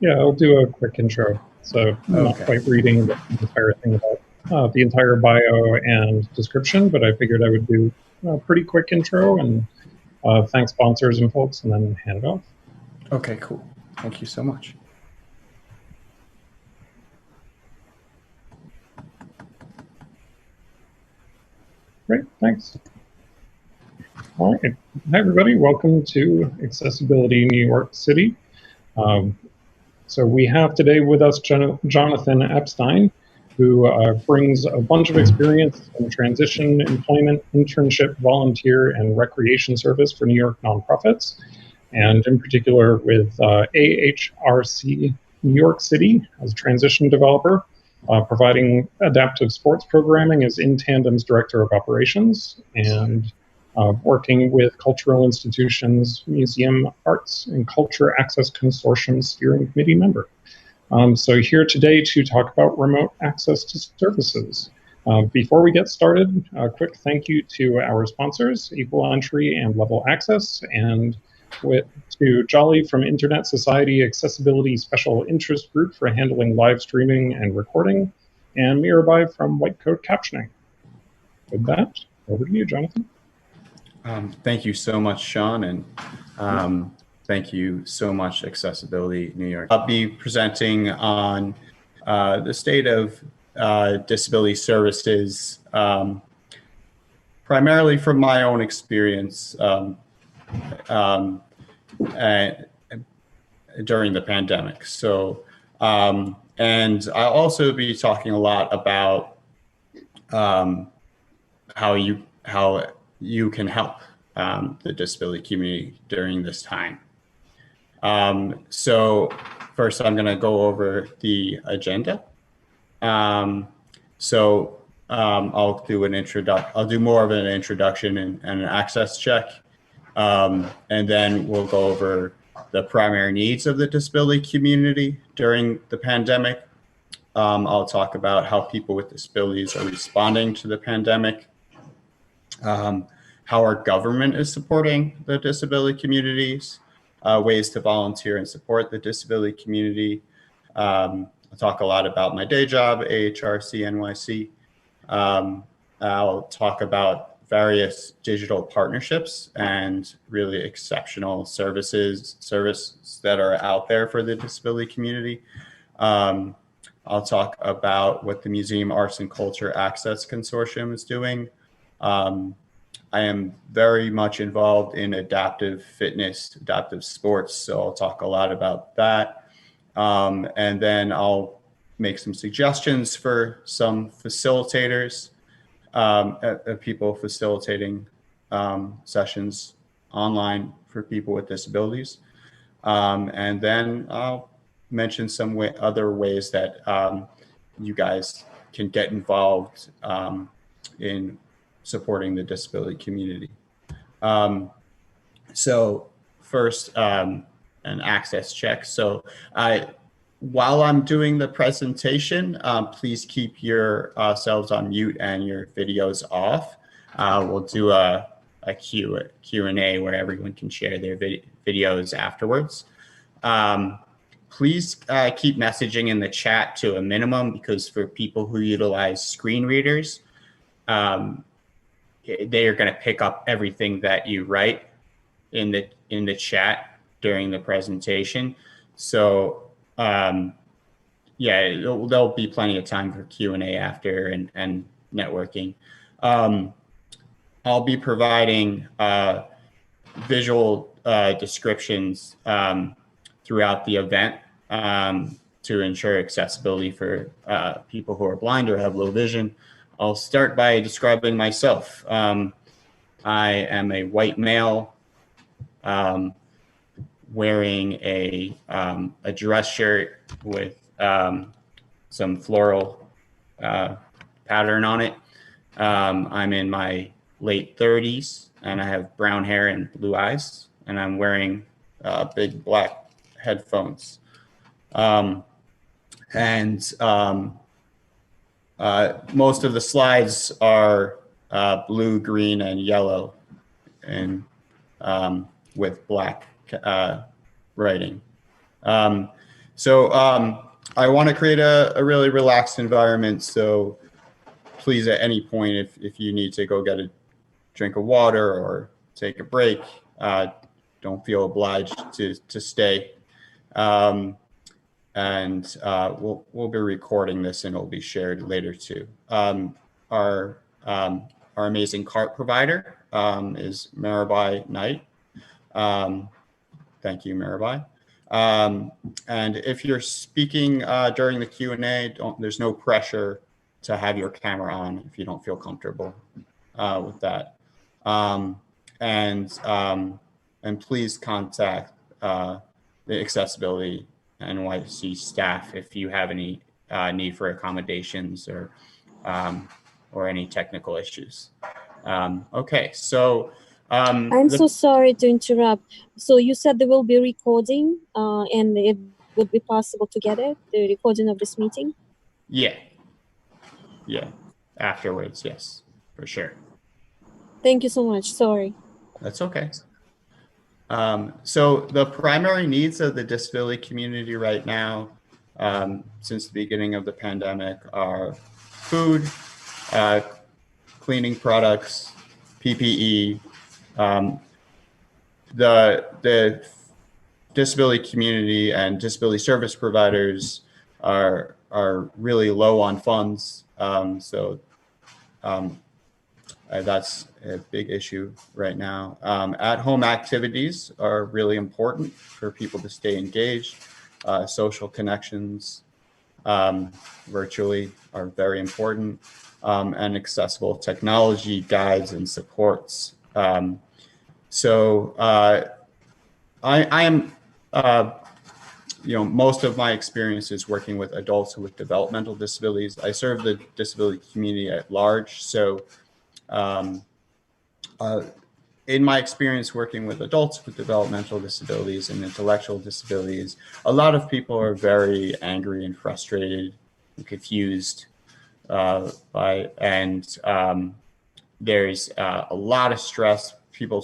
Yeah, I'll do a quick intro. So I'm not Okay. quite reading the entire thing about the entire bio and description, but I figured I would do a pretty quick intro and thank sponsors and folks, and then hand it off. Okay, cool. Thank you so much. Great, thanks. All right, hi everybody, welcome to Accessibility New York City. So we have today with us Jonathon Epstein, who brings a bunch of experience in transition, employment, internship, volunteer, and recreation service for New York nonprofits, and in particular with AHRC New York City as a transition developer, providing adaptive sports programming as InTandem's Director of Operations, and working with cultural institutions, museum arts, and culture access consortium steering committee member. So here today to talk about remote access to services. Before we get started, a quick thank you to our sponsors, Equal Entry and Level Access, and to Jolly from Internet Society Accessibility Special Interest Group for handling live streaming and recording, and Mirabai from White Coat Captioning. With that, over to you, Jonathon. Thank you so much, Sean, and thank you so much, Accessibility New York. I'll be presenting on the state of disability services, primarily from my own experience during the pandemic. So, and I'll also be talking a lot about how you can help the disability community during this time. So first I'm gonna go over the agenda. I'll do more of an introduction and an access check. And then we'll go over the primary needs of the disability community during the pandemic. I'll talk about how people with disabilities are responding to the pandemic, how our government is supporting the disability communities, ways to volunteer and support the disability community. I'll talk a lot about my day job, AHRCNYC. I'll talk about various digital partnerships and really exceptional services that are out there for the disability community. I'll talk about what the Museum Arts and Culture Access Consortium is doing. I am very much involved in adaptive fitness, adaptive sports, so I'll talk a lot about that. And then I'll make some suggestions for some facilitators, people facilitating sessions online for people with disabilities. And then I'll mention some other ways that you guys can get involved in supporting the disability community. So first, an access check. So while I'm doing the presentation, please keep yourselves on mute and your videos off. We'll do a Q&A where everyone can share their videos afterwards. Please keep messaging in the chat to a minimum, because for people who utilize screen readers, they are going to pick up everything that you write in the chat during the presentation. So yeah, there'll be plenty of time for Q&A after and networking. I'll be providing visual descriptions throughout the event to ensure accessibility for people who are blind or have low vision. I'll start by describing myself. I am a white male wearing a dress shirt with some floral pattern on it. I'm in my late 30s and I have brown hair and blue eyes, and I'm wearing big black headphones. Most of the slides are blue, green, and yellow, and with black writing. So I want to create a really relaxed environment. So please, at any point, if you need to go get a drink of water or take a break, don't feel obliged to stay. And we'll be recording this, and it'll be shared later too. Our amazing cart provider is Mirabai Knight. Thank you, Mirabai. And if you're speaking during the Q&A, there's no pressure to have your camera on if you don't feel comfortable with that. And please contact the Accessibility NYC staff if you have any need for accommodations or any technical issues. Okay, so I'm so sorry to interrupt. So you said there will be recording, and it would be possible to get it, the recording of this meeting? Yeah, afterwards, yes, for sure. Thank you so much. Sorry. That's okay. So the primary needs of the disability community right now, since the beginning of the pandemic, are food, cleaning products, PPE. The disability community and disability service providers are really low on funds, that's a big issue right now. At-home activities are really important for people to stay engaged. Social connections virtually are very important, and accessible technology guides and supports. I am, most of my experience is working with adults with developmental disabilities. I serve the disability community at large. So in my experience working with adults with developmental disabilities and intellectual disabilities, a lot of people are very angry and frustrated and confused there's a lot of stress, people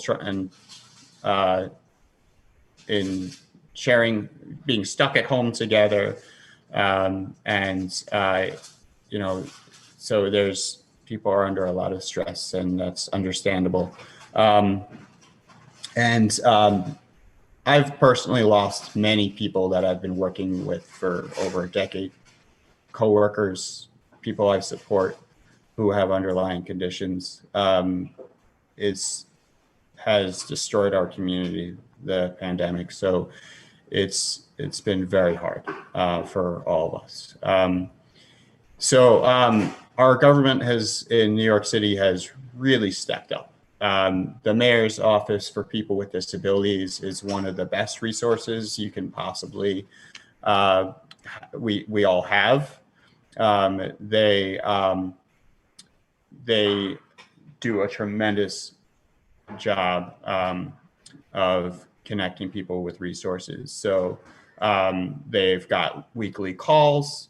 in sharing, being stuck at home together. So people are under a lot of stress, and that's understandable. I've personally lost many people that I've been working with for over a decade, coworkers, people I support who have underlying conditions. Has destroyed our community, the pandemic. So it's been very hard for all of us. Our government in New York City has really stepped up. The mayor's office for people with disabilities is one of the best resources you can possibly, we all have. They do a tremendous job of connecting people with resources. So they've got weekly calls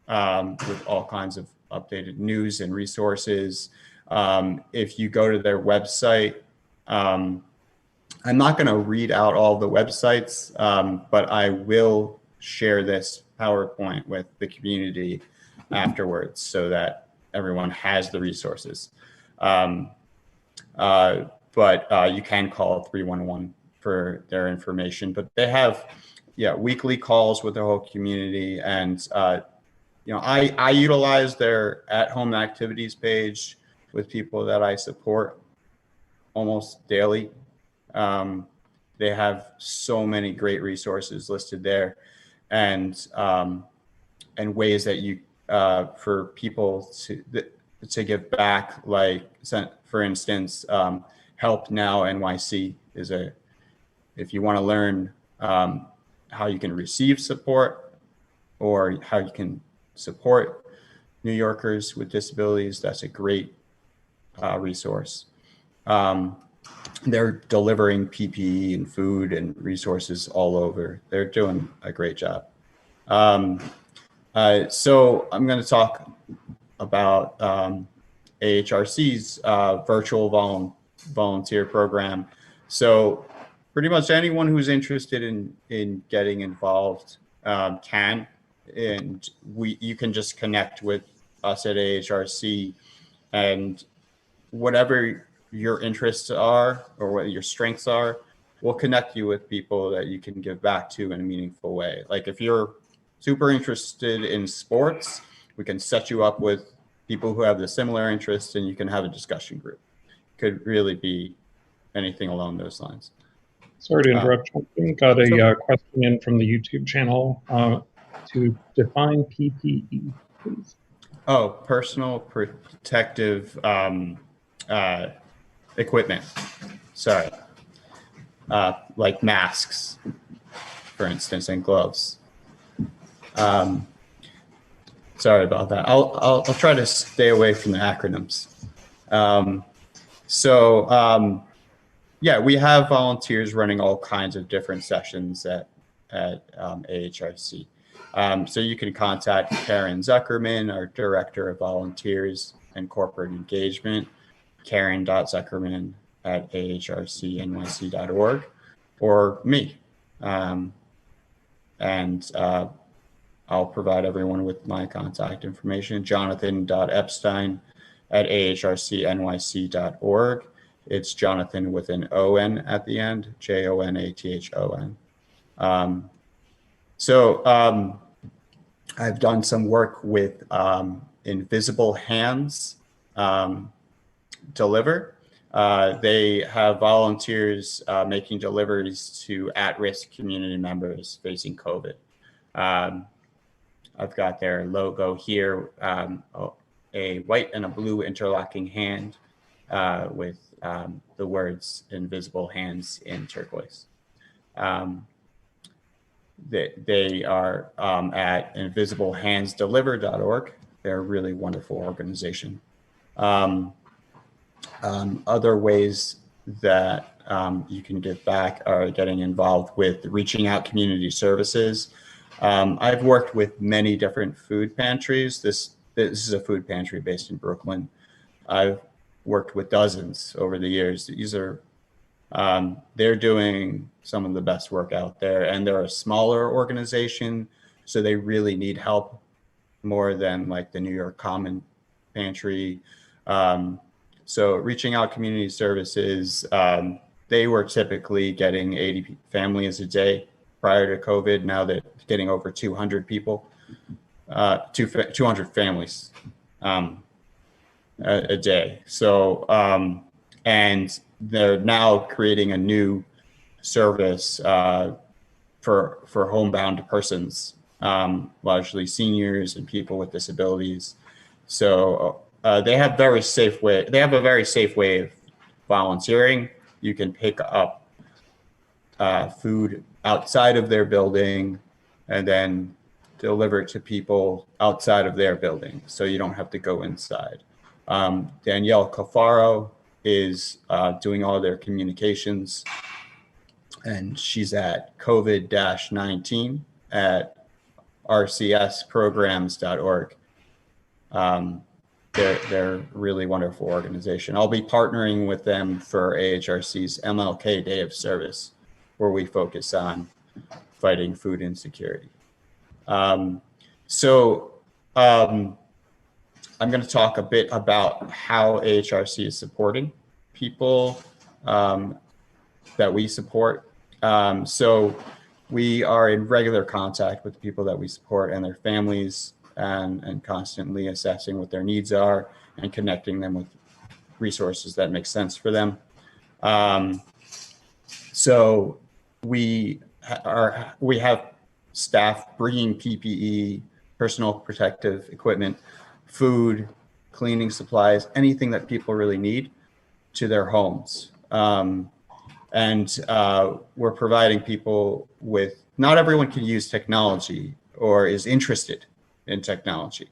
with all kinds of updated news and resources. If you go to their website, I'm not going to read out all the websites, but I will share this PowerPoint with the community afterwards so that everyone has the resources. But you can call 311 for their information. But they have, weekly calls with the whole community, and I utilize their at-home activities page with people that I support almost daily. They have so many great resources listed there, and ways that you for people to give back, like, for instance, Help Now NYC is if you want to learn how you can receive support or how you can support New Yorkers with disabilities, that's a great resource. They're delivering PPE and food and resources all over. They're doing a great job. So I'm going to talk about AHRC's virtual volunteer program. So pretty much anyone who's interested in getting involved can, and you can just connect with us at AHRC, and whatever your interests are or what your strengths are, we'll connect you with people that you can give back to in a meaningful way. Like if you're super interested in sports, we can set you up with people who have the similar interests and you can have a discussion group. Could really be anything along those lines. Sorry to interrupt. Got a question in from the YouTube channel to define PPE, please. Oh, personal protective equipment. Sorry. Like masks, for instance, and gloves. Sorry about that. I'll try to stay away from the acronyms. Yeah, we have volunteers running all kinds of different sessions at AHRC. So you can contact Karen Zuckerman, our Director of Volunteers and Corporate Engagement, karen.zuckerman@ahrcnyc.org, or me. I'll provide everyone with my contact information, Jonathon.Epstein@ahrcnyc.org. It's Jonathon with an O-N at the end, Jonathon. I've done some work with Invisible Hands Deliver. They have volunteers making deliveries to at-risk community members facing COVID. I've got their logo here, a white and a blue interlocking hand with the words Invisible Hands in turquoise. They are at invisiblehandsdeliver.org. They're a really wonderful organization. Other ways that you can give back are getting involved with reaching out community services. I've worked with many different food pantries. This is a food pantry based in Brooklyn. I've worked with dozens over the years. These are they're doing some of the best work out there, and they're a smaller organization, so they really need help more than like the New York Common Pantry. So reaching out community services, they were typically getting 80 families a day prior to COVID. Now they're getting over 200 people, 200 families a day. So, and they're now creating a new service for homebound persons, largely seniors and people with disabilities. So they have a very safe way of volunteering. You can pick up food outside of their building and then deliver it to people outside of their building, so you don't have to go inside. Danielle Cafaro is doing all their communications, and she's at COVID-19 at rcsprograms.org. They're a really wonderful organization. I'll be partnering with them for AHRC's MLK Day of Service, where we focus on fighting food insecurity. I'm going to talk a bit about how AHRC is supporting people that we support. So we are in regular contact with the people that we support and their families, and constantly assessing what their needs are and connecting them with resources that make sense for them. So we have staff bringing PPE, personal protective equipment, food, cleaning supplies, anything that people really need to their homes. We're providing people with, not everyone can use technology or is interested in technology.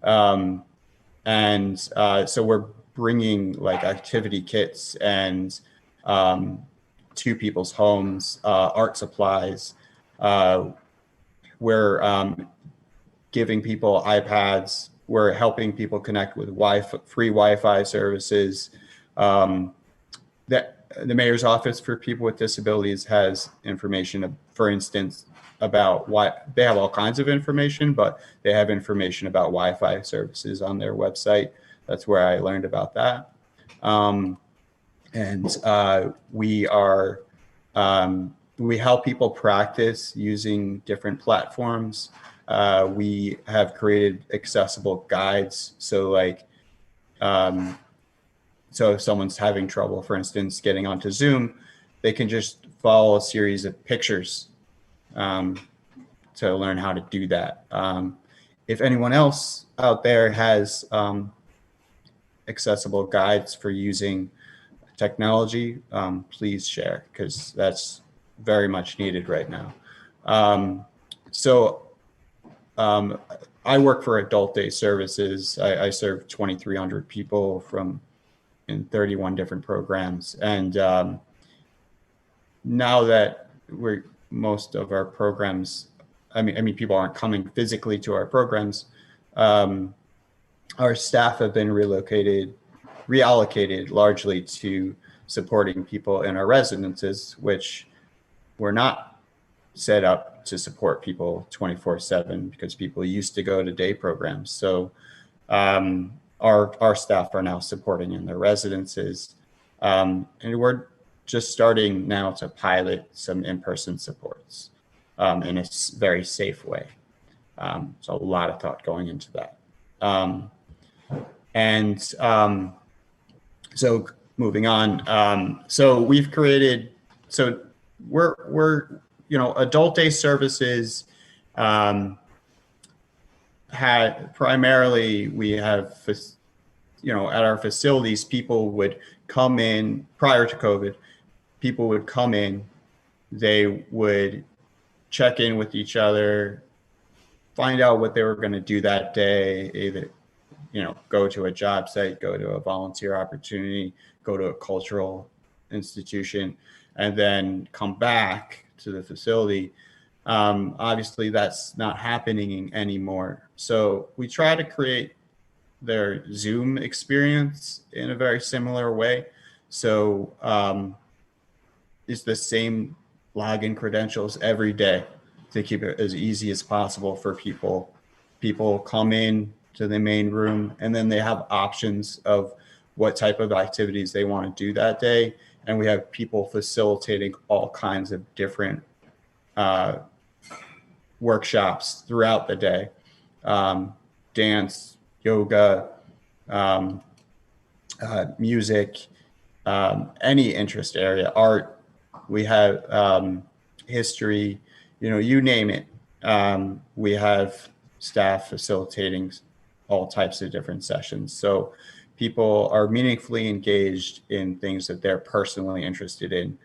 So we're bringing like activity kits and to people's homes, art supplies. We're giving people iPads. We're helping people connect with free Wi-Fi services. That the mayor's office for people with disabilities has information, for instance, about why they have all kinds of information, but they have information about Wi-Fi services on their website. That's where I learned about that. We help people practice using different platforms. We have created accessible guides. So like, so if someone's having trouble, for instance, getting onto Zoom, they can just follow a series of pictures to learn how to do that. If anyone else out there has accessible guides for using technology, please share, because that's very much needed right now. I work for Adult Day Services. I serve 2,300 people in 31 different programs. And now that most of our programs, I mean, people aren't coming physically to our programs, our staff have been reallocated largely to supporting people in our residences, which were not set up to support people 24/7 because people used to go to day programs. So our staff are now supporting in their residences. And we're just starting now to pilot some in-person supports in a very safe way. So a lot of thought going into that. So moving on, so we've created, so we're Adult Day Services primarily, we have, at our facilities, people would come in prior to COVID, people would come in, they would check in with each other, find out what they were going to do that day, either go to a job site, go to a volunteer opportunity, go to a cultural institution, and then come back to the facility. Obviously, that's not happening anymore. So we try to create their Zoom experience in a very similar way. So it's the same login credentials every day to keep it as easy as possible for people. People come in to the main room, and then they have options of what type of activities they want to do that day. And we have people facilitating all kinds of different workshops throughout the day, dance, yoga, music, any interest area, art. We have history, you name it. We have staff facilitating all types of different sessions. So people are meaningfully engaged in things that they're personally interested in,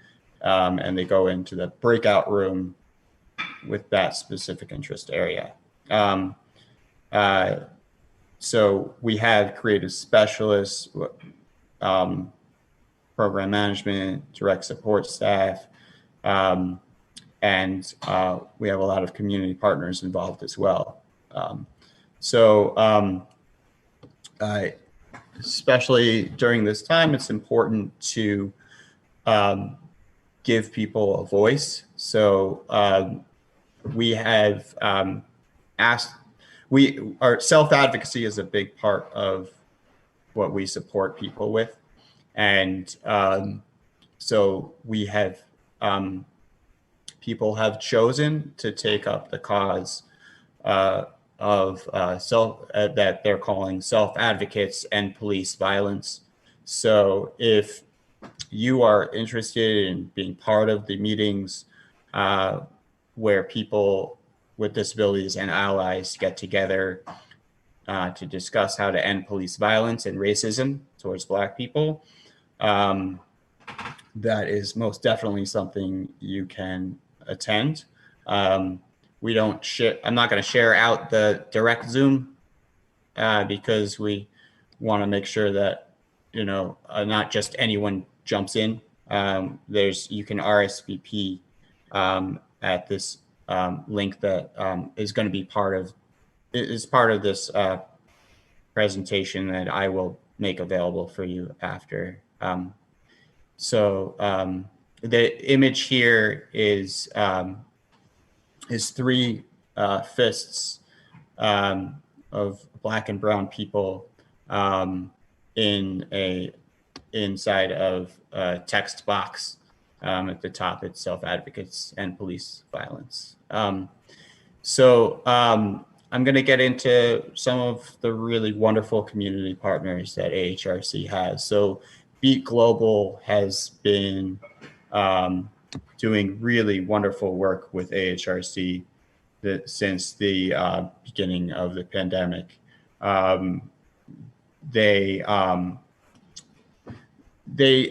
and they go into the breakout room with that specific interest area. So we have creative specialists, program management, direct support staff, and we have a lot of community partners involved as well. Especially during this time, it's important to give people a voice. So we have our self-advocacy is a big part of what we support people with. And so we have, people have chosen to take up the cause of that they're calling self-advocates and police violence. So if you are interested in being part of the meetings where people with disabilities and allies get together to discuss how to end police violence and racism towards Black people, that is most definitely something you can attend. We don't share, I'm not going to share out the direct Zoom because we want to make sure that, not just anyone jumps in. You can RSVP at this link that is going to be part of this presentation that I will make available for you after. The image here is is three fists of black and brown people inside of a text box. At the top, it's self-advocates and police violence. I'm going to get into some of the really wonderful community partners that AHRC has. So Beat Global has been doing really wonderful work with AHRC since the beginning of the pandemic. They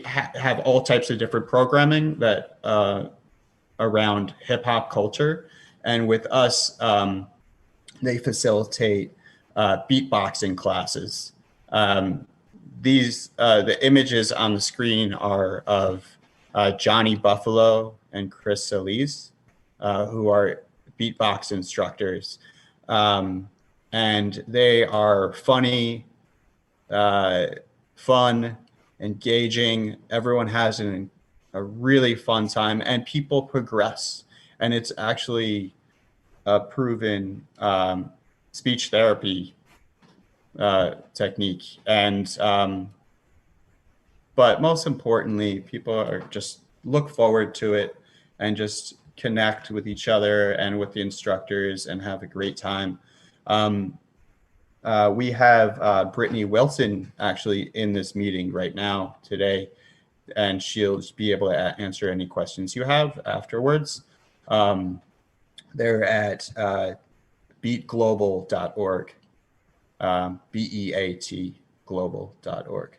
have all types of different programming that around hip hop culture, and with us, they facilitate beatboxing classes. The images on the screen are of Johnny Buffalo and Chris Solis, who are beatbox instructors. And they are funny, fun, engaging. Everyone has a really fun time, and people progress. And it's actually a proven speech therapy technique. And but most importantly, people are just look forward to it and just connect with each other and with the instructors and have a great time. We have Brittany Wilson actually in this meeting right now today, and she'll be able to answer any questions you have afterwards. They're at beatglobal.org, BEAT global.org.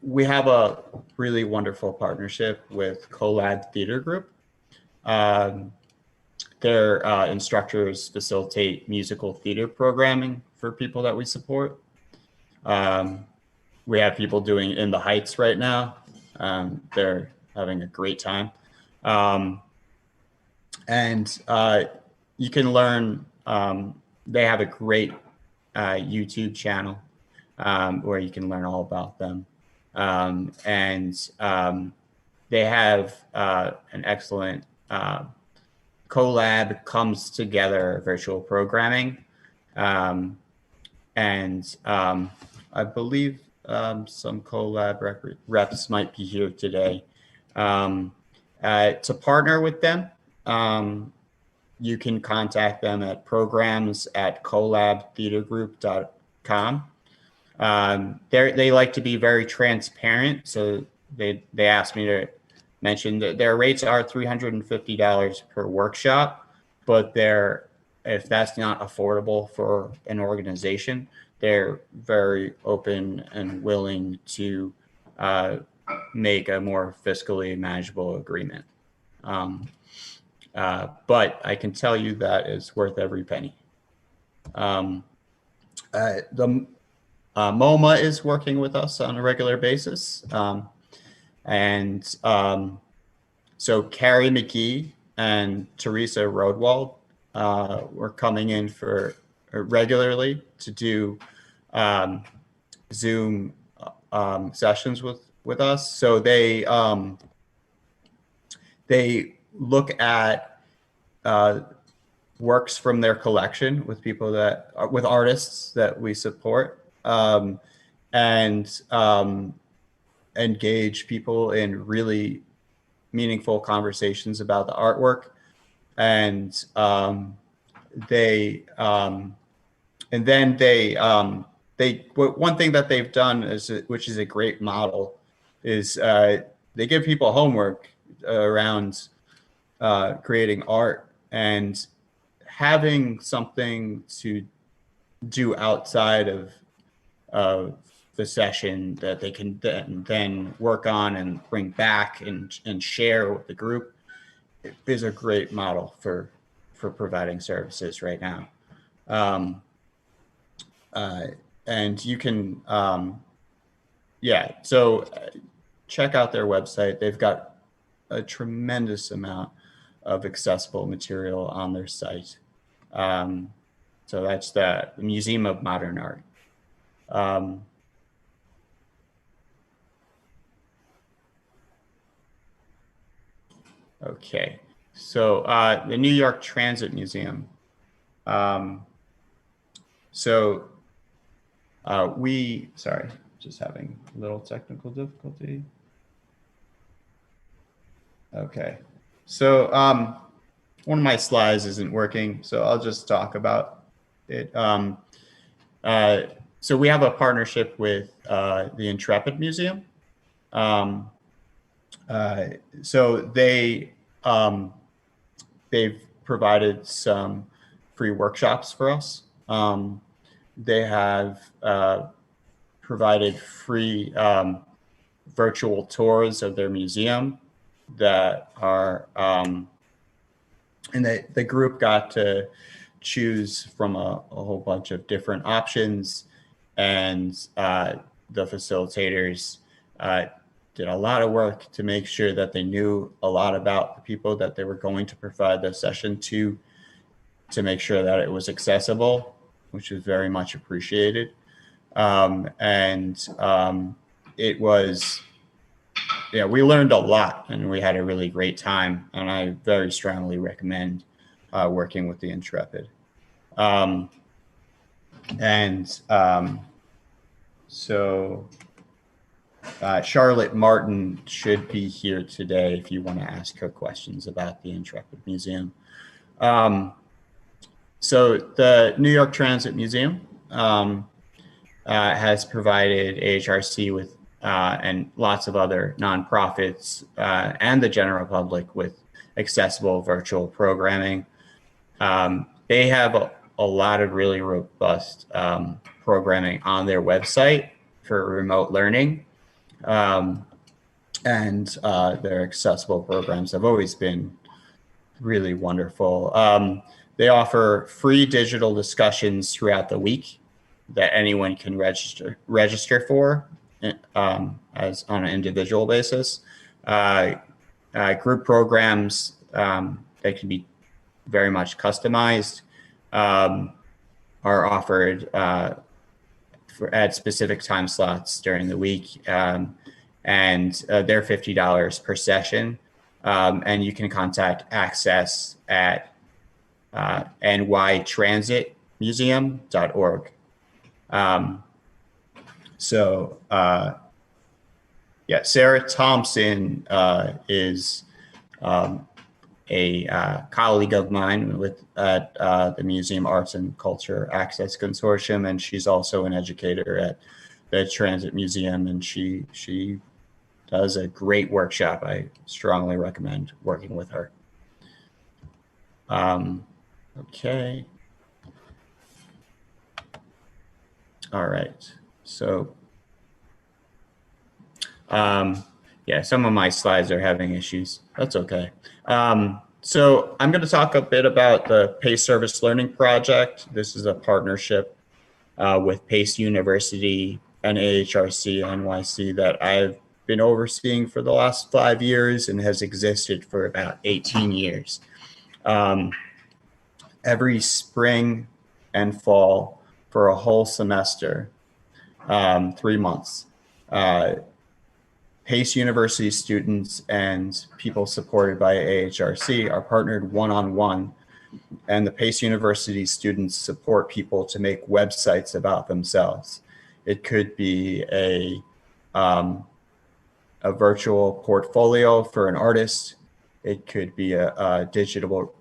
We have a really wonderful partnership with Collab Theater Group. Their instructors facilitate musical theater programming for people that we support. We have people doing In the Heights right now. They're having a great time. You can learn, they have a great YouTube channel where you can learn all about them. They have an excellent Collab comes together virtual programming. I believe some Collab reps might be here today. To partner with them, you can contact them at programs@collabtheatergroup.com. They like to be very transparent, so they asked me to mention that their rates are $350 per workshop, but if that's not affordable for an organization, they're very open and willing to make a more fiscally manageable agreement. But I can tell you that it's worth every penny. The MoMA is working with us on a regular basis. So Carrie McGee and Teresa Rodwald were coming in for regularly to do Zoom sessions with us. So they look at works from their collection with people with artists that we support, and engage people in really meaningful conversations about the artwork. One thing that they've done which is a great model, is they give people homework around creating art, and having something to do outside of the session that they can then work on and bring back and share with the group is a great model for providing services right now. And you can, check out their website. They've got a tremendous amount of accessible material on their site. So that's the Museum of Modern Art. Okay, so the New York Transit Museum. Sorry, just having a little technical difficulty. Okay, so one of my slides isn't working, so I'll just talk about it. So we have a partnership with the Intrepid Museum. So they've provided some free workshops for us. They have provided free virtual tours of their museum that are, and the group got to choose from a whole bunch of different options, and the facilitators did a lot of work to make sure that they knew a lot about the people that they were going to provide the session to make sure that it was accessible, which was very much appreciated. It was, yeah, we learned a lot and we had a really great time, and I very strongly recommend working with the Intrepid. Charlotte Martin should be here today if you want to ask her questions about the Intrepid Museum. So the New York Transit Museum has provided AHRC with and lots of other nonprofits and the general public with accessible virtual programming. They have a lot of really robust programming on their website for remote learning. Their accessible programs have always been really wonderful. They offer free digital discussions throughout the week that anyone can register for as on an individual basis. Group programs that can be very much customized are offered at specific time slots during the week, and they're $50 per session. And you can contact Access at nytransitmuseum.org. Yeah, Sarah Thompson is a colleague of mine at the Museum Arts and Culture Access Consortium, and she's also an educator at the Transit Museum, and she does a great workshop. I strongly recommend working with her. Okay. All right. So, yeah, some of my slides are having issues. That's okay. So I'm going to talk a bit about the PACE Service Learning Project. This is a partnership with PACE University and AHRCNYC that I've been overseeing for the last 5 years and has existed for about 18 years. Every spring and fall for a whole semester, 3 months, PACE University students and people supported by AHRC are partnered one-on-one, and the PACE University students support people to make websites about themselves. It could be a virtual portfolio for an artist. It could be a digital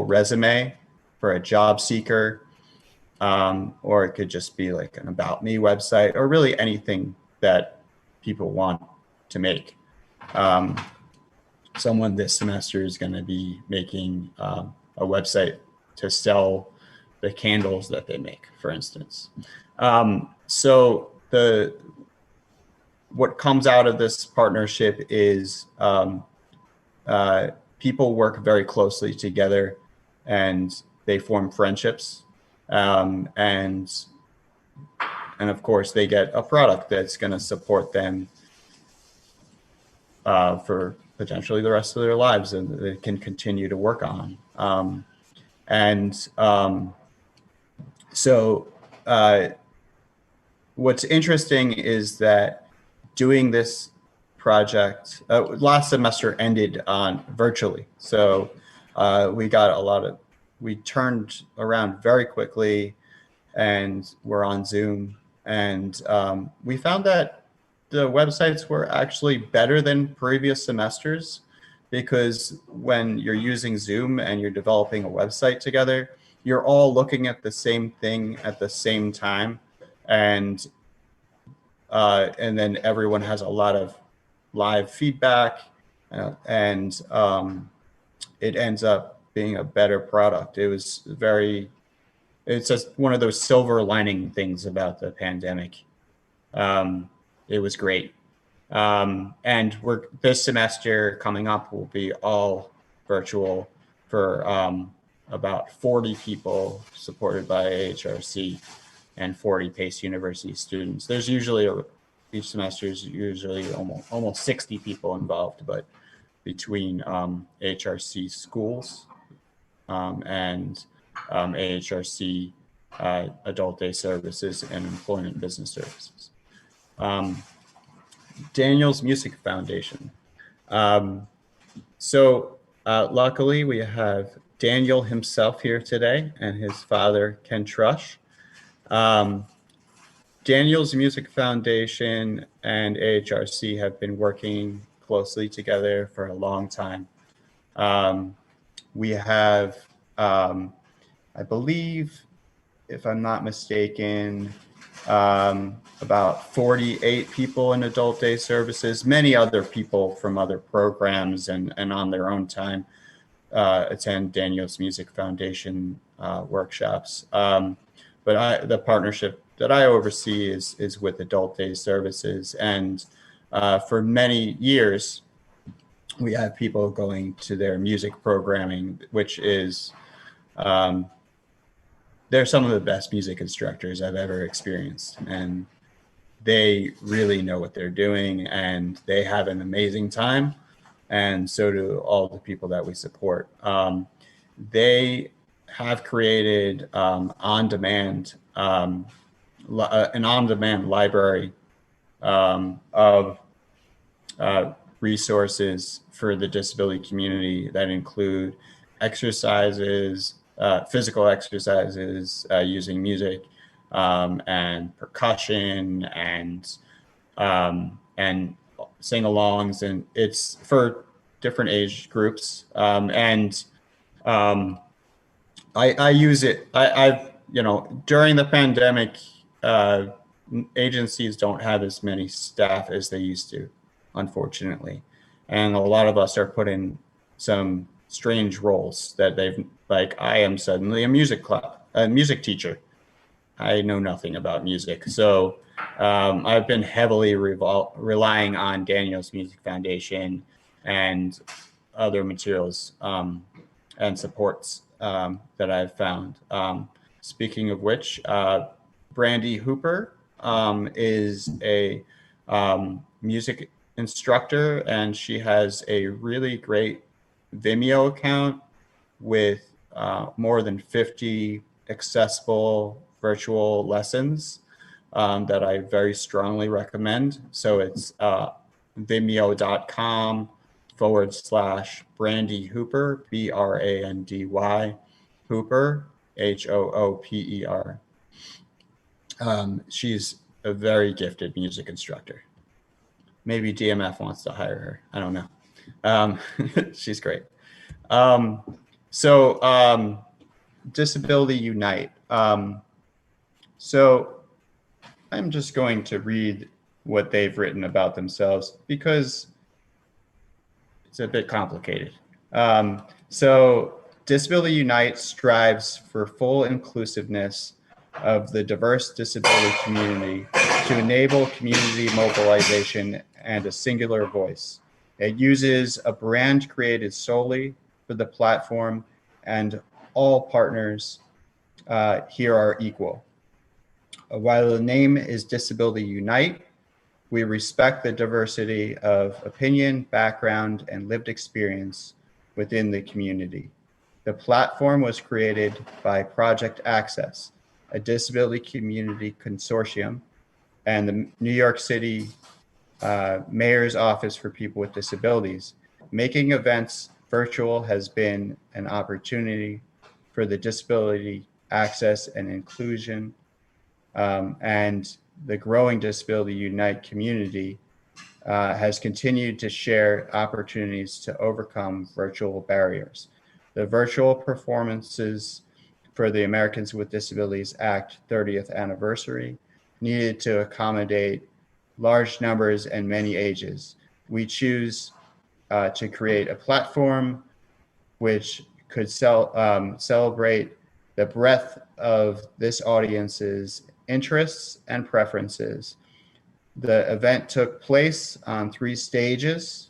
resume for a job seeker, or it could just be like an About Me website, or really anything that people want to make. Someone this semester is going to be making a website to sell the candles that they make, for instance. So what comes out of this partnership is people work very closely together and they form friendships, and of course they get a product that's going to support them for potentially the rest of their lives, and they can continue to work on. What's interesting is that doing this project, last semester ended on virtually. So we got we turned around very quickly and we're on Zoom. And we found that the websites were actually better than previous semesters, because when you're using Zoom and you're developing a website together, you're all looking at the same thing at the same time. And then everyone has a lot of live feedback, and it ends up being a better product. It's just one of those silver lining things about the pandemic. It was great. And this semester coming up will be all virtual for about 40 people supported by AHRC and 40 Pace University students. There's usually, each semester is usually almost 60 people involved, but between AHRC schools and AHRC Adult Day Services and Employment Business Services. Daniel's Music Foundation. Luckily we have Daniel himself here today and his father, Ken Trush. Daniel's Music Foundation and AHRC have been working closely together for a long time. We have, I believe, if I'm not mistaken, about 48 people in Adult Day Services. Many other people from other programs and on their own time attend Daniel's Music Foundation workshops. But the partnership that I oversee is with Adult Day Services. And for many years, we have people going to their music programming, which is, they're some of the best music instructors I've ever experienced. And they really know what they're doing and they have an amazing time. And so do all the people that we support. They have created an on-demand library of resources for the disability community that include exercises, physical exercises using music and percussion and sing-alongs, and it's for different age groups. I use it. I've during the pandemic, agencies don't have as many staff as they used to, unfortunately, and a lot of us are put in some strange roles that I am suddenly a music teacher. I know nothing about music, so I've been heavily relying on Daniel's Music Foundation and other materials and supports that I've found. Speaking of which, Brandy Hooper is a music instructor, and she has a really great Vimeo account with more than 50 accessible virtual lessons that I very strongly recommend. So it's vimeo.com/Brandy Hooper, BRANDY Hooper, HOOPER. She's a very gifted music instructor. Maybe DMF wants to hire her. I don't know. She's great. Disability Unite. So I'm just going to read what they've written about themselves because it's a bit complicated. Disability Unite strives for full inclusiveness of the diverse disability community to enable community mobilization and a singular voice. It uses a brand created solely for the platform, and all partners here are equal. While the name is Disability Unite, we respect the diversity of opinion, background, and lived experience within the community. The platform was created by Project Access, a disability community consortium, and the New York City Mayor's Office for People with Disabilities. Making events virtual has been an opportunity for the disability access and inclusion and the growing Disability Unite community has continued to share opportunities to overcome virtual barriers. The virtual performances for the Americans with Disabilities Act 30th anniversary needed to accommodate large numbers and many ages. We choose to create a platform which could celebrate the breadth of this audience's interests and preferences. The event took place on 3 stages.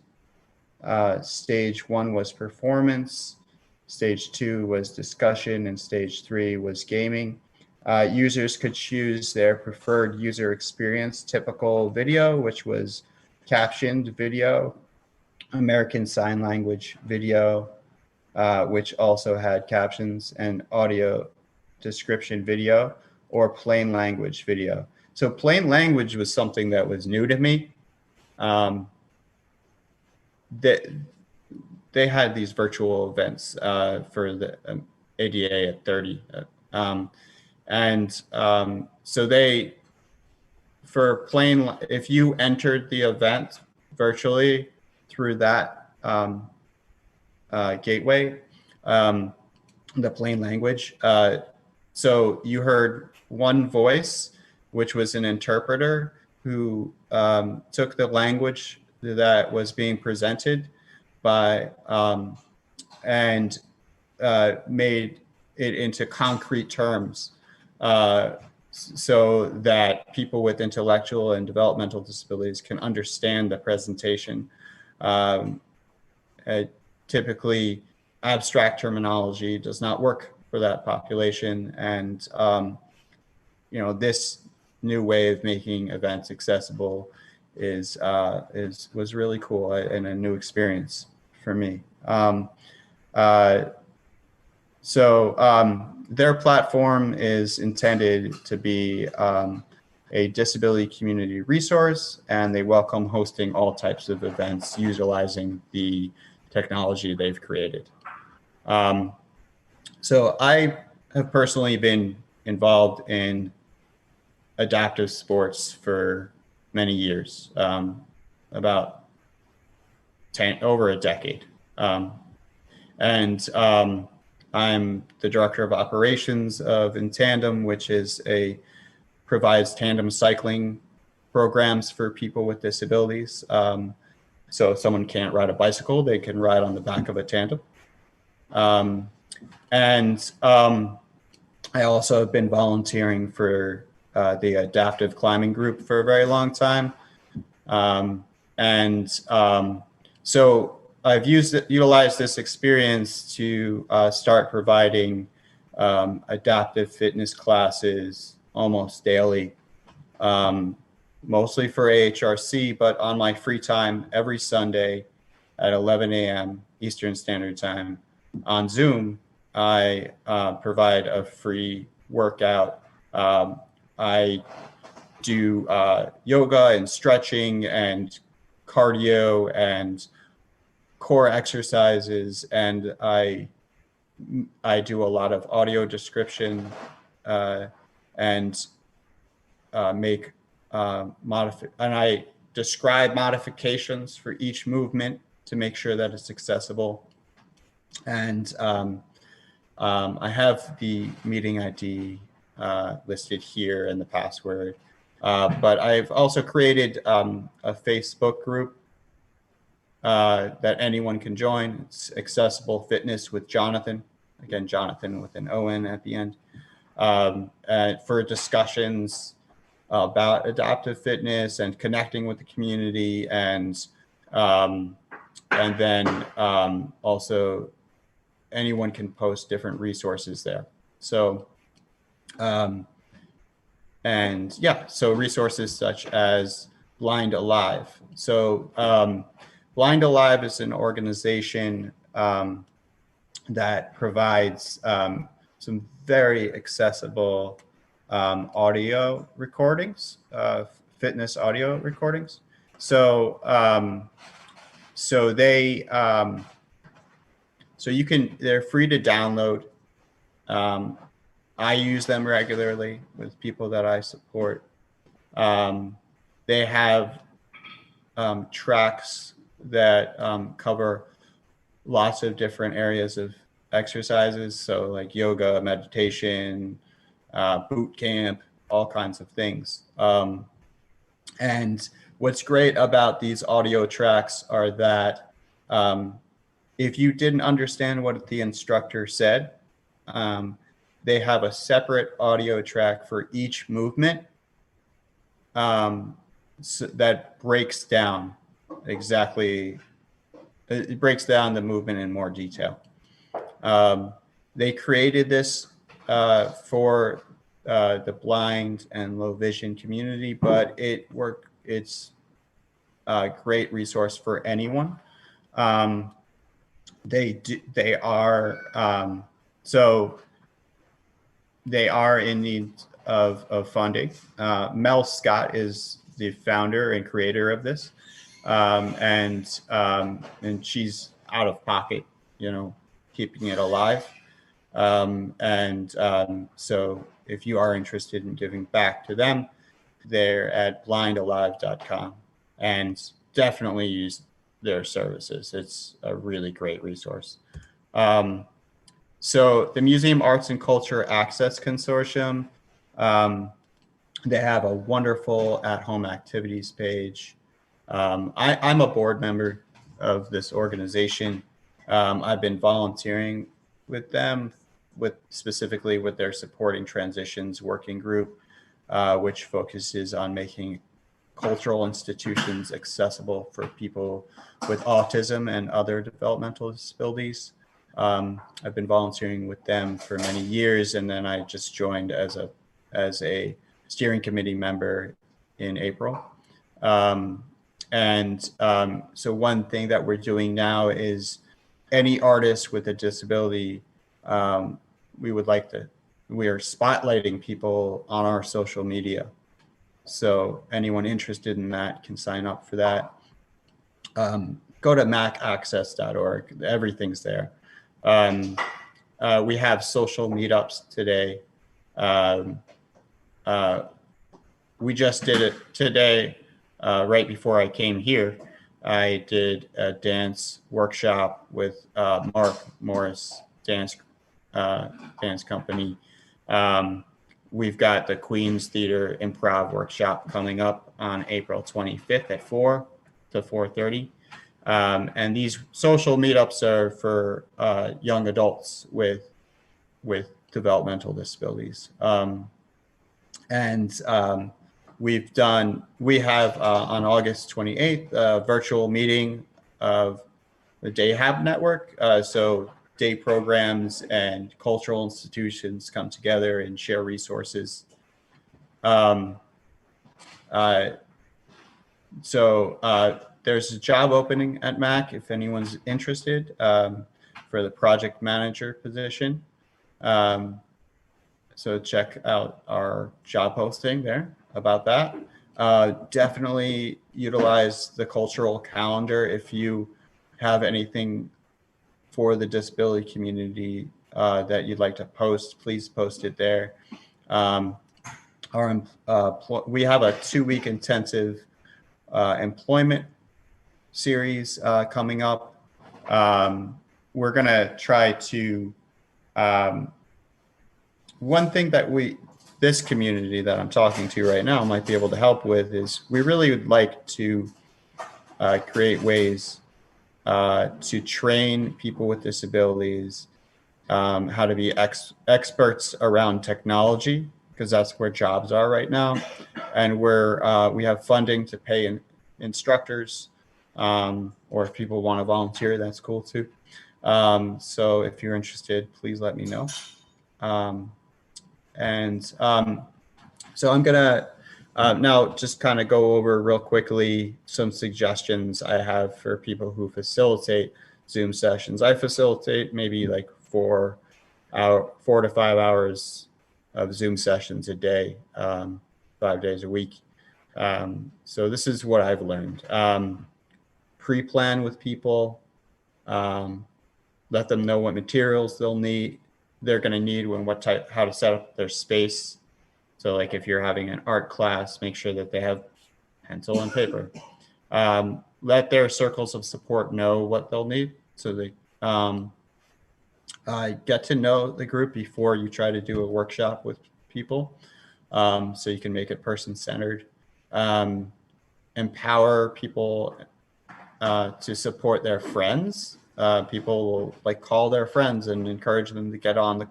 Stage 1 was performance, stage 2 was discussion, and stage 3 was gaming. Users could choose their preferred user experience, typical video, which was captioned video, American Sign Language video, which also had captions, and audio description video, or plain language video. So plain language was something that was new to me. They had these virtual events for the ADA at 30. So if you entered the event virtually through that gateway, the plain language, so you heard one voice, which was an interpreter who took the language that was being presented and made it into concrete terms so that people with intellectual and developmental disabilities can understand the presentation. Typically, abstract terminology does not work for that population, and this new way of making events accessible was really cool and a new experience for me. Their platform is intended to be a disability community resource, and they welcome hosting all types of events utilizing the technology they've created. So I have personally been involved in adaptive sports for many years, about over a decade. I'm the director of operations of InTandem, which provides tandem cycling programs for people with disabilities. So if someone can't ride a bicycle, they can ride on the back of a tandem. I also have been volunteering for the adaptive climbing group for a very long time. So I've utilized this experience to start providing adaptive fitness classes almost daily, mostly for AHRC, but on my free time every Sunday at 11 a.m. Eastern Standard Time on Zoom. I provide a free workout. I do yoga and stretching and cardio and core exercises, and I do a lot of audio description and I describe modifications for each movement to make sure that it's accessible. And I have the meeting ID listed here and the password, but I've also created a Facebook group that anyone can join. It's Accessible Fitness with Jonathon. Again, Jonathon with an O-N at the end, for discussions about adaptive fitness and connecting with the community, and then also anyone can post different resources there. So, so resources such as Blind Alive. So Blind Alive is an organization that provides some very accessible audio recordings, fitness audio recordings. So they're free to download. I use them regularly with people that I support. They have tracks that cover lots of different areas of exercises. So like yoga, meditation, boot camp, all kinds of things. And what's great about these audio tracks are that if you didn't understand what the instructor said, they have a separate audio track for each movement so that breaks down exactly, it breaks down the movement in more detail. They created this for the blind and low vision community, but it's a great resource for anyone. They are in need of funding. Mel Scott is the founder and creator of this, and she's out of pocket, keeping it alive. So if you are interested in giving back to them, they're at blindalive.com, and definitely use their services. It's a really great resource. So the Museum Arts and Culture Access Consortium, they have a wonderful at-home activities page. I'm a board member of this organization. I've been volunteering with them, specifically with their Supporting Transitions working group, which focuses on making cultural institutions accessible for people with autism and other developmental disabilities. I've been volunteering with them for many years, and then I just joined as a steering committee member in April. So one thing that we're doing now is any artist with a disability, we are spotlighting people on our social media. So anyone interested in that can sign up for that. Go to macaccess.org. Everything's there. We have social meetups today. We just did it today, right before I came here. I did a dance workshop with Mark Morris Dance Company. We've got the Queens Theater Improv Workshop coming up on April 25th at 4 to 4:30. And these social meetups are for young adults with developmental disabilities. We have on August 28th a virtual meeting of the DayHab network. So day programs and cultural institutions come together and share resources. There's a job opening at MAC if anyone's interested for the project manager position. So check out our job posting there about that. Definitely utilize the cultural calendar. If you have anything for the disability community that you'd like to post, please post it there. We have a 2-week intensive employment series coming up. We're gonna try to, one thing that this community that I'm talking to right now might be able to help with is we really would like to create ways to train people with disabilities how to be experts around technology, because that's where jobs are right now. And we have funding to pay instructors, or if people want to volunteer, that's cool too. So if you're interested, please let me know. So I'm gonna now just kind of go over real quickly some suggestions I have for people who facilitate Zoom sessions. I facilitate maybe like 4 to 5 hours of Zoom sessions a day, 5 days a week. So this is what I've learned. Pre-plan with people, let them know what materials they're going to need how to set up their space. So like if you're having an art class, make sure that they have pencil and paper. Let their circles of support know what they'll need. So they get to know the group before you try to do a workshop with people, so you can make it person-centered. Empower people to support their friends. People will like call their friends and encourage them to get on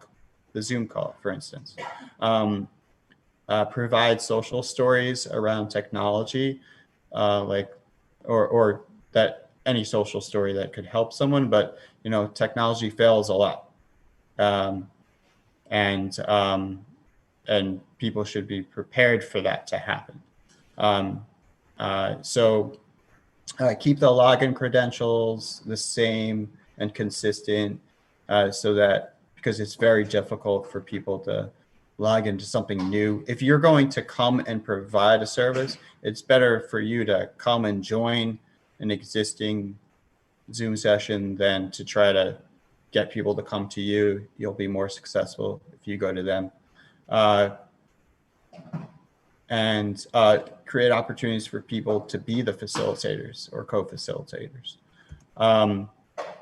the Zoom call, for instance. Provide social stories around technology, or that any social story that could help someone, but technology fails a lot, and people should be prepared for that to happen. So keep the login credentials the same and consistent, so that, because it's very difficult for people to log into something new. If you're going to come and provide a service, it's better for you to come and join an existing Zoom session than to try to get people to come to you. You'll be more successful if you go to them. And create opportunities for people to be the facilitators or co-facilitators.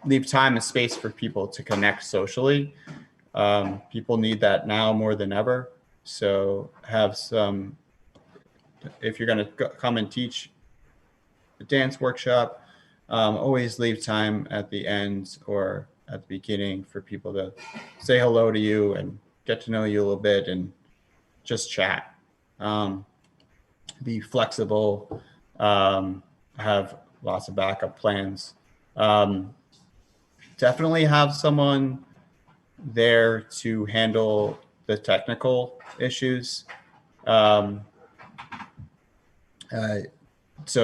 Leave time and space for people to connect socially. People need that now more than ever. So have some, if you're going to come and teach a dance workshop, always leave time at the end or at the beginning for people to say hello to you and get to know you a little bit and just chat. Be flexible, have lots of backup plans. Definitely have someone there to handle the technical issues, so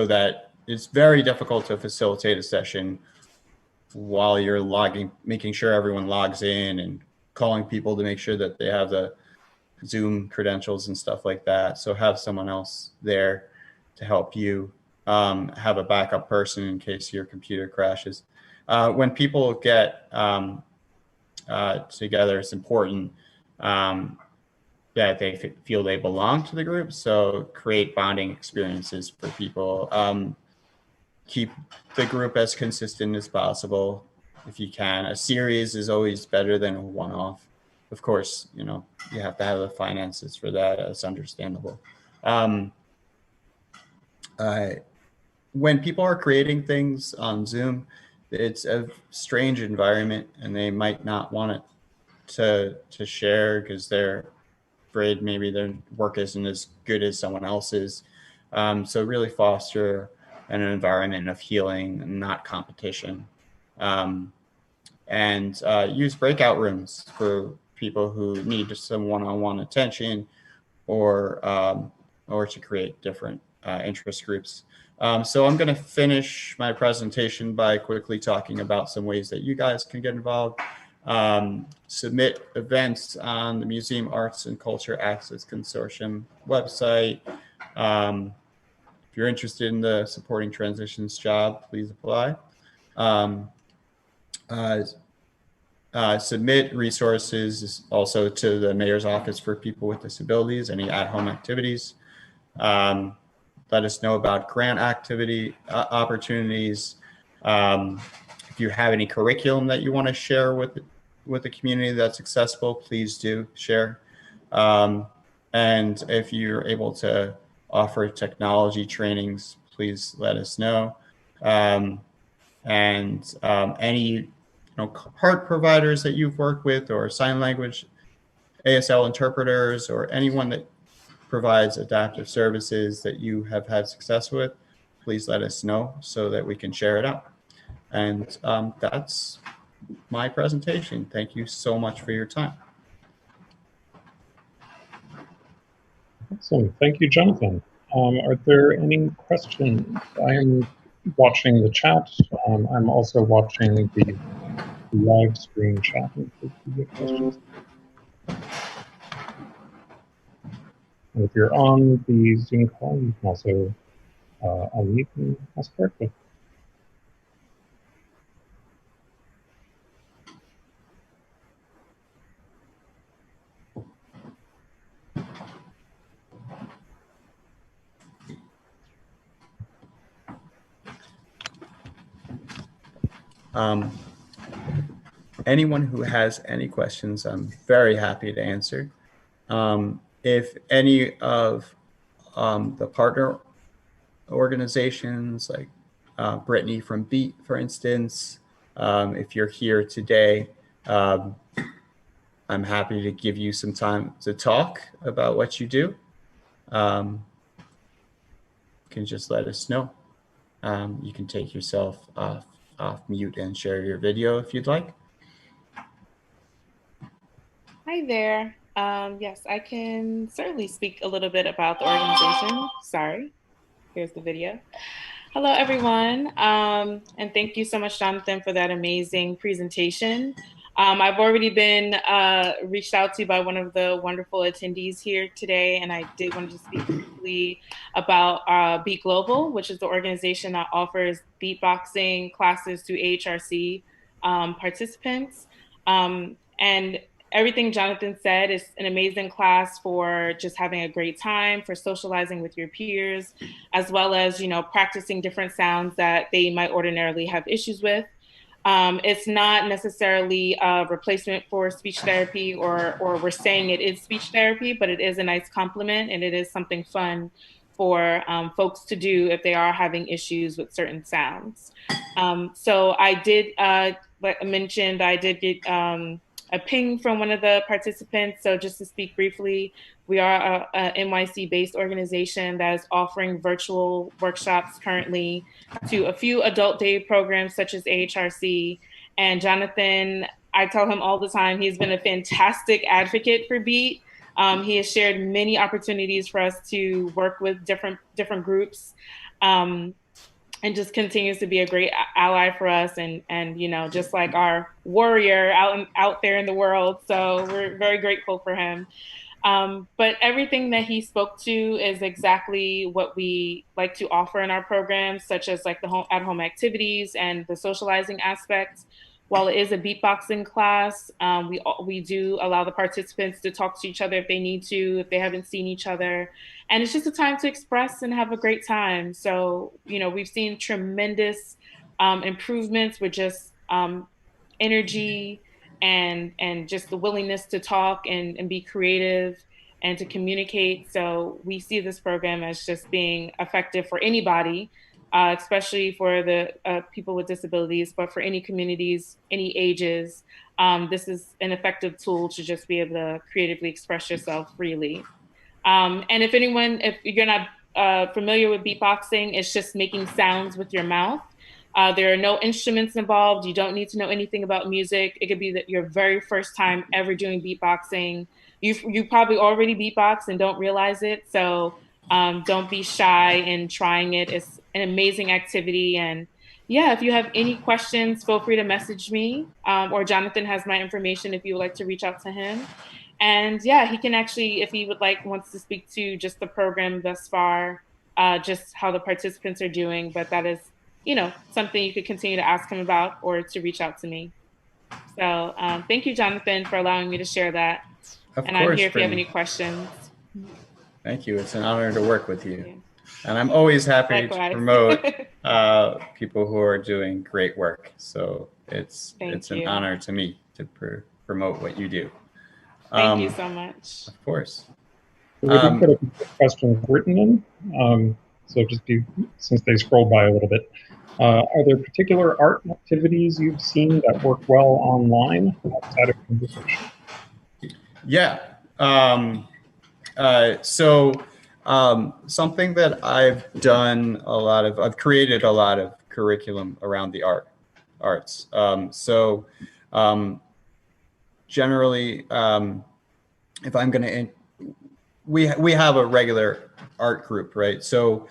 that it's very difficult to facilitate a session while you're making sure everyone logs in and calling people to make sure that they have the Zoom credentials and stuff like that. So have someone else there to help you, have a backup person in case your computer crashes. When people get together, it's important that they feel they belong to the group. So create bonding experiences for people. Keep the group as consistent as possible if you can. A series is always better than a one-off. Of course, you have to have the finances for that. It's understandable. When people are creating things on Zoom, it's a strange environment and they might not want it to share because they're afraid maybe their work isn't as good as someone else's. So really foster an environment of healing and not competition. And use breakout rooms for people who need some one-on-one attention or to create different interest groups. So I'm going to finish my presentation by quickly talking about some ways that you guys can get involved. Submit events on the Museum Arts and Culture Access Consortium website. If you're interested in the Supporting Transitions job, please apply. Submit resources also to the Mayor's Office for People with Disabilities, any at-home activities. Let us know about grant activity opportunities. If you have any curriculum that you want to share with the community that's accessible, please do share. And if you're able to offer technology trainings, please let us know. Any CART providers that you've worked with, or sign language ASL interpreters, or anyone that provides adaptive services that you have had success with, please let us know so that we can share it out. And that's my presentation. Thank you so much for your time. Awesome. Thank you, Jonathan. Are there any questions? I am watching the chat. I'm also watching the live stream chat. If you get questions. And if you're on the Zoom call, you can also unmute and ask directly. Anyone who has any questions, I'm very happy to answer. If any of the partner organizations, like Brittany from Beat, for instance, if you're here today, I'm happy to give you some time to talk about what you do. You can just let us know. You can take yourself off mute and share your video if you'd like. Hi there. Yes, I can certainly speak a little bit about the organization. Sorry, here's the video. Hello, everyone. And thank you so much, Jonathan, for that amazing presentation. I've already been reached out to by one of the wonderful attendees here today, and I did want to speak briefly about Beat Global, which is the organization that offers beatboxing classes to AHRC participants. And everything Jonathan said is an amazing class for just having a great time, for socializing with your peers, as well as, you know, practicing different sounds that they might ordinarily have issues with. It's not necessarily a replacement for speech therapy, or we're saying it is speech therapy, but it is a nice complement, and it is something fun for folks to do if they are having issues with certain sounds. So I did, like I mentioned, I did get a ping from one of the participants. So just to speak briefly, we are a NYC-based organization that is offering virtual workshops currently to a few adult day programs such as AHRC. And Jonathan, I tell him all the time, he's been a fantastic advocate for Beat. He has shared many opportunities for us to work with different groups. And just continues to be a great ally for us, and you know, just like our warrior out there in the world. So we're very grateful for him. But everything that he spoke to is exactly what we like to offer in our programs, such as like the at-home activities and the socializing aspects. While it is a beatboxing class, we do allow the participants to talk to each other if they need to, if they haven't seen each other. And it's just a time to express and have a great time. So, you know, we've seen tremendous improvements with just energy and just the willingness to talk and be creative and to communicate. So we see this program as just being effective for anybody, especially for the people with disabilities, but for any communities, any ages. This is an effective tool to just be able to creatively express yourself freely. And if you're not familiar with beatboxing, it's just making sounds with your mouth. There are no instruments involved. You don't need to know anything about music. It could be that your very first time ever doing beatboxing. You probably already beatbox and don't realize it. So don't be shy in trying it. It's an amazing activity. And yeah, if you have any questions, feel free to message me, or Jonathan has my information if you would like to reach out to him. And yeah, he can actually, if he wants to speak to just the program thus far, just how the participants are doing. But that is, you know, something you could continue to ask him about or to reach out to me. So thank you, Jonathan, for allowing me to share that. Of and course, I'm here if you have Brittany. any questions. Thank you. It's an honor to work with you. Yeah. And I'm always happy Likewise. to promote people who are doing great work. So it's an honor to me to promote what you do. Thank you so much. Of course. We did put a question written in, so just since they scrolled by a little bit. Are there particular art activities you've seen that work well online outside of conversation? Yeah. Something that I've done I've created a lot of curriculum around the arts. Generally, if I'm going to, we have a regular art group, right? So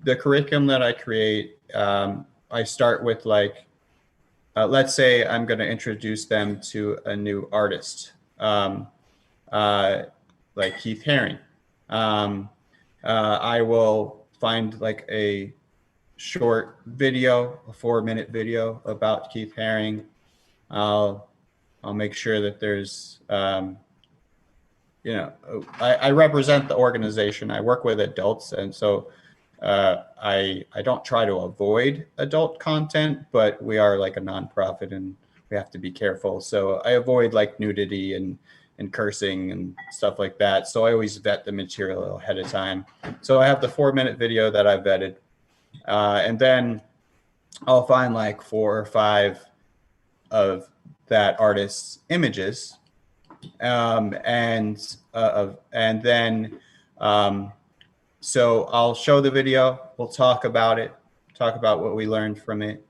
the curriculum that I create, I start with like, let's say I'm going to introduce them to a new artist. like Keith Haring. I will find like a short video, a 4-minute video about Keith Haring. I'll make sure that there's, you know, I represent the organization. I work with adults, and so I don't try to avoid adult content, but we are like a nonprofit and we have to be careful. So I avoid like nudity and cursing and stuff like that. So I always vet the material ahead of time. So I have the 4-minute video that I vetted, and then I'll find like 4 or 5 of that artist's images, and then so I'll show the video, we'll talk about it, talk about what we learned from it.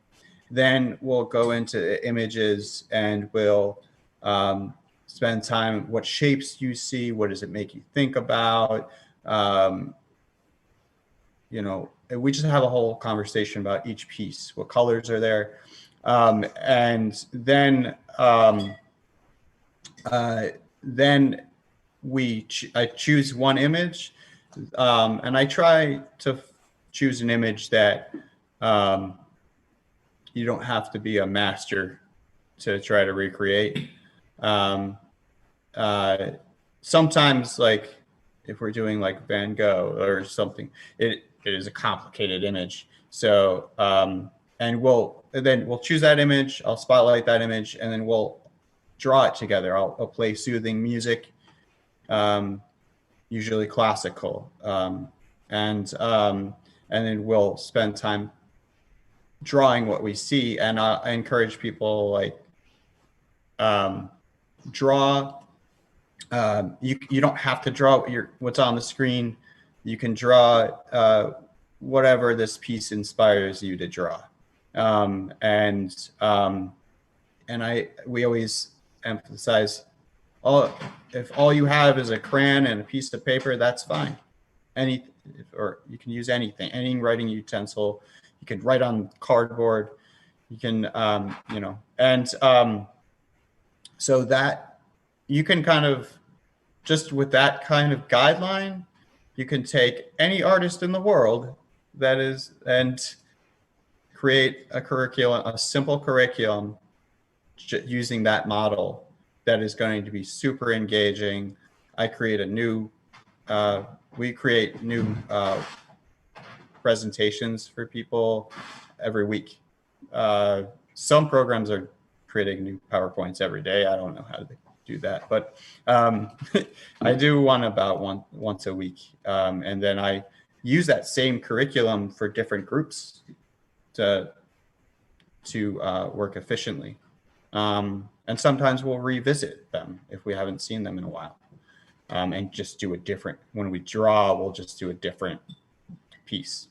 Then we'll go into the images and we'll spend time, what shapes you see, what does it make you think about? You know, we just have a whole conversation about each piece, what colors are there. And then I choose one image, and I try to choose an image that you don't have to be a master to try to recreate. Sometimes, like if we're doing like Van Gogh or something, it is a complicated image. So and then we'll choose that image, I'll spotlight that image, and then we'll draw it together. I'll play soothing music, usually classical, and then we'll spend time drawing what we see. And I encourage people like draw. You don't have to draw what's on the screen. You can draw whatever this piece inspires you to draw. We always emphasize, if all you have is a crayon and a piece of paper, that's fine. Or you can use anything, any writing utensil. You can write on cardboard. You can, you know, and so that you can kind of, just with that kind of guideline, you can take any artist in the world and create a curriculum, a simple curriculum using that model that is going to be super engaging. We create new presentations for people every week. Some programs are creating new PowerPoints every day. I don't know how to do that, but I do one about once a week. And then I use that same curriculum for different groups to work efficiently. And sometimes we'll revisit them if we haven't seen them in a while, and just do a different, when we draw, we'll just do a different piece.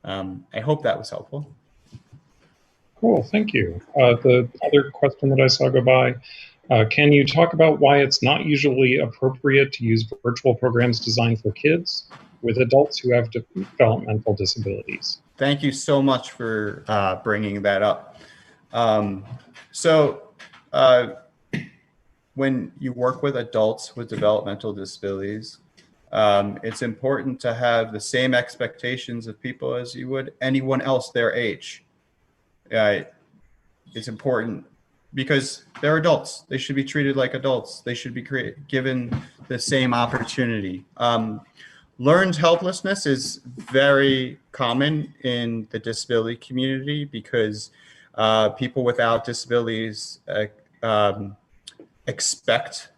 I hope that was helpful. Cool, thank you. The other question that I saw go by, can you talk about why it's not usually appropriate to use virtual programs designed for kids with adults who have developmental disabilities? Thank you so much for bringing that up. So when you work with adults with developmental disabilities, it's important to have the same expectations of people as you would anyone else their age. It's important because they're adults. They should be treated like adults. They should be given the same opportunity. Learned helplessness is very common in the disability community because people without disabilities expect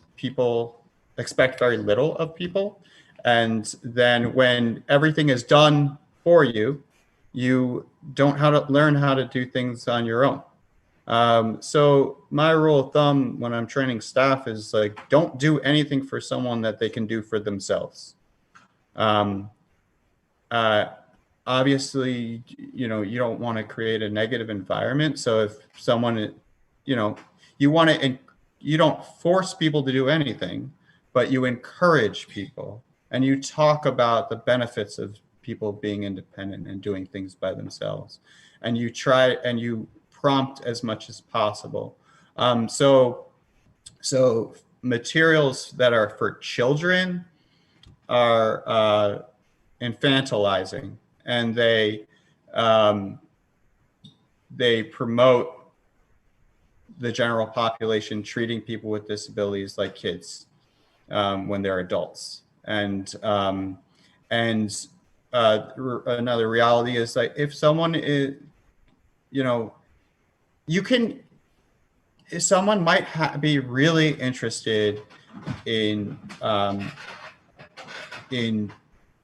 very little of people. And then when everything is done for you, you don't learn how to do things on your own. So my rule of thumb when I'm training staff is like, don't do anything for someone that they can do for themselves. Obviously, you know, you don't want to create a negative environment. So if someone, you know, you don't force people to do anything, but you encourage people and you talk about the benefits of people being independent and doing things by themselves. And you try and you prompt as much as possible. So materials that are for children are infantilizing, and they promote the general population treating people with disabilities like kids when they're adults. And another reality is like, if someone is, you know, someone might be really interested in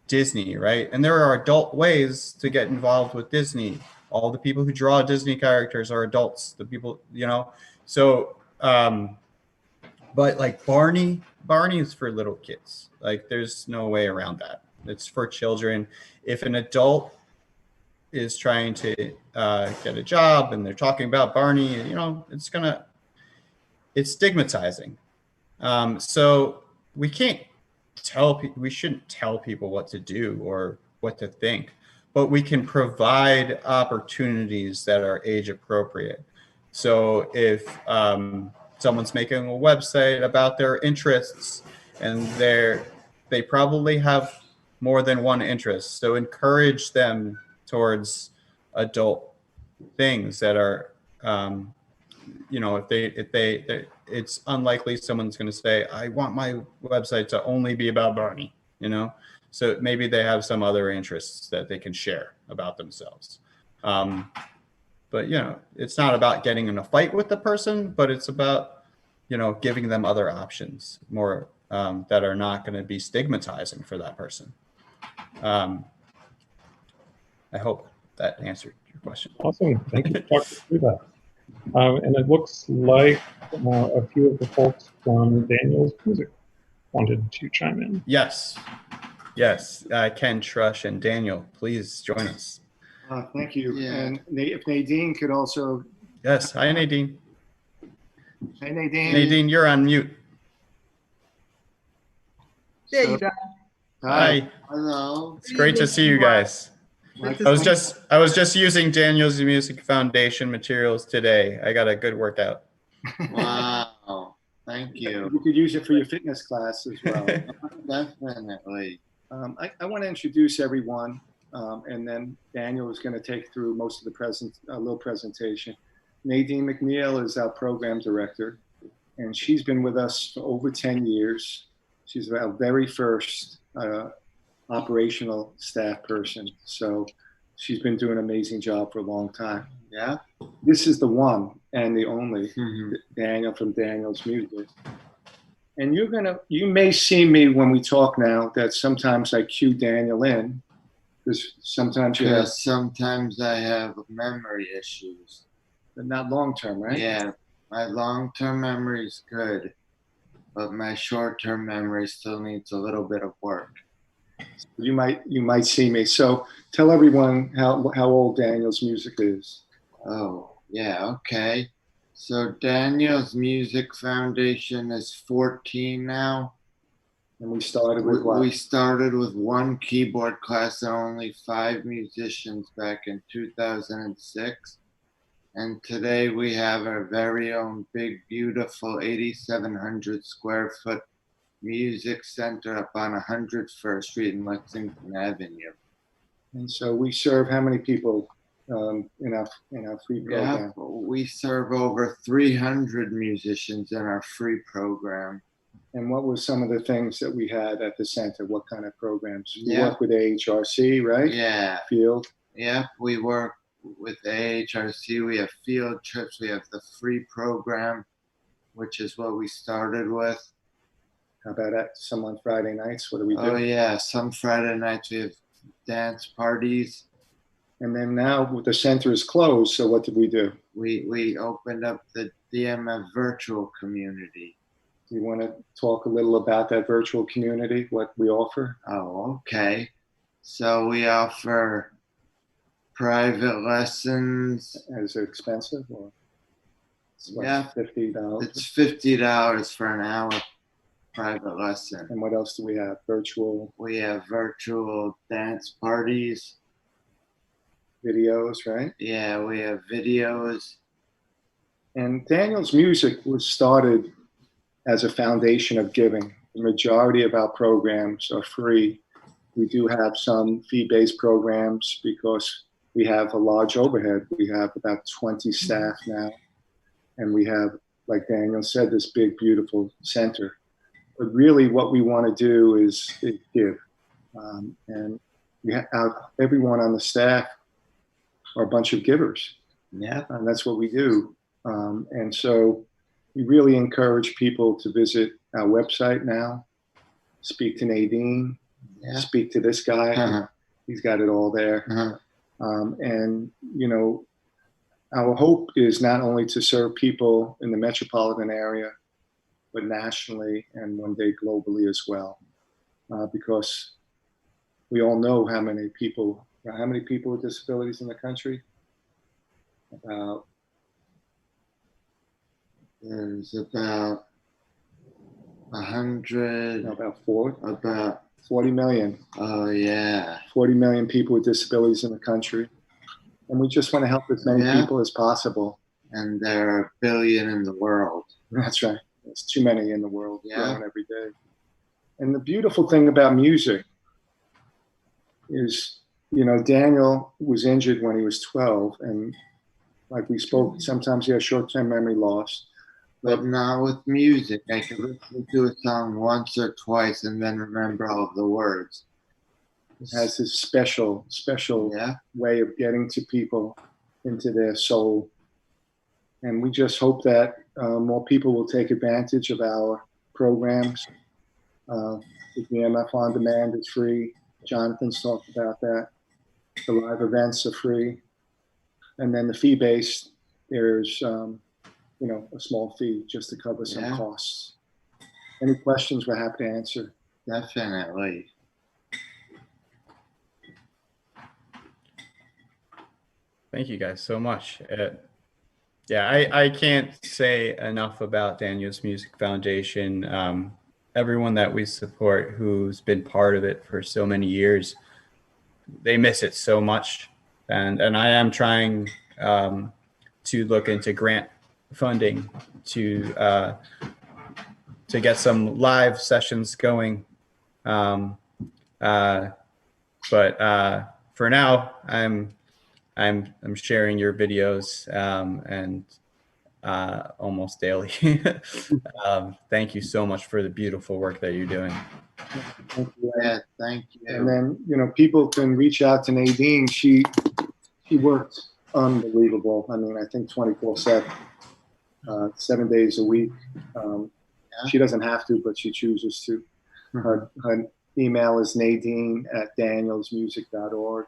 Disney, right? And there are adult ways to get involved with Disney. All the people who draw Disney characters are adults. The people, you know, so, but like Barney is for little kids. Like, there's no way around that. It's for children. If an adult is trying to get a job and they're talking about Barney, you know, it's stigmatizing. So we can't we shouldn't tell people what to do or what to think, but we can provide opportunities that are age appropriate. So if someone's making a website about their interests, and they probably have more than one interest, so encourage them towards adult things that are, you know, if it's unlikely someone's going to say, I want my website to only be about Barney, you know? So maybe they have some other interests that they can share about themselves. But, you know, it's not about getting in a fight with the person, but it's about, you know, giving them other options more that are not going to be stigmatizing for that person. I hope that answered your question. Awesome. Thank you for talking through that. And it looks like a few of the folks from Daniel's Music wanted to chime in. Yes. Yes. Ken, Trush, and Daniel, please join us. Thank you. Yeah. And if Nadine could also. Yes. Hi, Nadine. Hey, Nadine. Nadine, you're on mute. There you go. Hi. Hello. It's great to see you guys. I was just using Daniel's Music Foundation materials today. I got a good workout. Wow. Thank you. You could use it for your fitness class as well. Definitely. I want to introduce everyone, and then Daniel is going to take through most of the little presentation. Nadine McNeil is our program director, and she's been with us for over 10 years. She's our very first operational staff person. So she's been doing an amazing job for a long time. Yeah. This is the one and the only Daniel from Daniel's Music. And you may see me when we talk now that sometimes I cue Daniel in, because sometimes you have. Sometimes I have memory issues. But not long-term, right? Yeah, my long-term memory is good, but my short-term memory still needs a little bit of work. You might see me. So tell everyone how old Daniel's Music is. Oh, yeah, okay. So Daniel's Music Foundation is 14 now. And we started with what? We started with one keyboard class and only 5 musicians back in 2006. And today we have our very own big, beautiful 8,700 square foot music center up on 101st Street in Lexington Avenue. And so we serve how many people in our free program? Yeah, we serve over 300 musicians in our free program. And what were some of the things that we had at the center? What kind of programs? We work with AHRC, right? Yeah. Field. Yeah, we work with AHRC. We have field trips. We have the free program, which is what we started with. How about that? Some on Friday nights? What do we do? Oh yeah, some Friday nights we have dance parties. And then now the center is closed, so what did we do? We opened up the DMF virtual community. You want to talk a little about that virtual community, what we offer? Oh, okay. So we offer private lessons. Is it expensive? Or yeah, $50. It's $50 for an hour private lesson. And what else do we have? Virtual? We have virtual dance parties. Videos, right? Yeah, we have videos. And Daniel's Music was started as a foundation of giving. The majority of our programs are free. We do have some fee-based programs because we have a large overhead. We have about 20 staff now, and we have, like Daniel said, this big, beautiful center. But really what we want to do is give. And we have, everyone on the staff are a bunch of givers. Yeah. And that's what we do. And so we really encourage people to visit our website now, speak to Nadine, speak to this guy. He's got it all there. And, you know, our hope is not only to serve people in the metropolitan area, but nationally and one day globally as well. Because we all know how many people with disabilities in the country? There's about 100. No, about 4. About 40 million. Oh yeah. 40 million people with disabilities in the country. And we just want to help as many people as possible. And there are 1 billion in the world. That's right. There's too many in the world growing every day. And the beautiful thing about music is, you know, Daniel was injured when he was 12. And like we spoke, sometimes he has short-term memory loss. But not with music. I can listen to a song once or twice and then remember all of the words. It has this special way of getting to people, into their soul. And we just hope that more people will take advantage of our programs. The EMF On Demand is free. Jonathon's talked about that. The live events are free. And then the fee-based, there's you know, a small fee just to cover some costs. Any questions we're happy to answer. Definitely. Thank you guys so much. Yeah, I can't say enough about Daniel's Music Foundation. Everyone that we support who's been part of it for so many years, they miss it so much. And I am trying to look into grant funding to get some live sessions going. But for now, I'm sharing your videos and almost daily. Thank you so much for the beautiful work that you're doing. Thank you. Yeah, thank you. And then, you know, people can reach out to Nadine. She works unbelievable. I mean, I think 24/7, 7 days a week. She doesn't have to, but she chooses to. Her email is nadine@danielsmusic.org.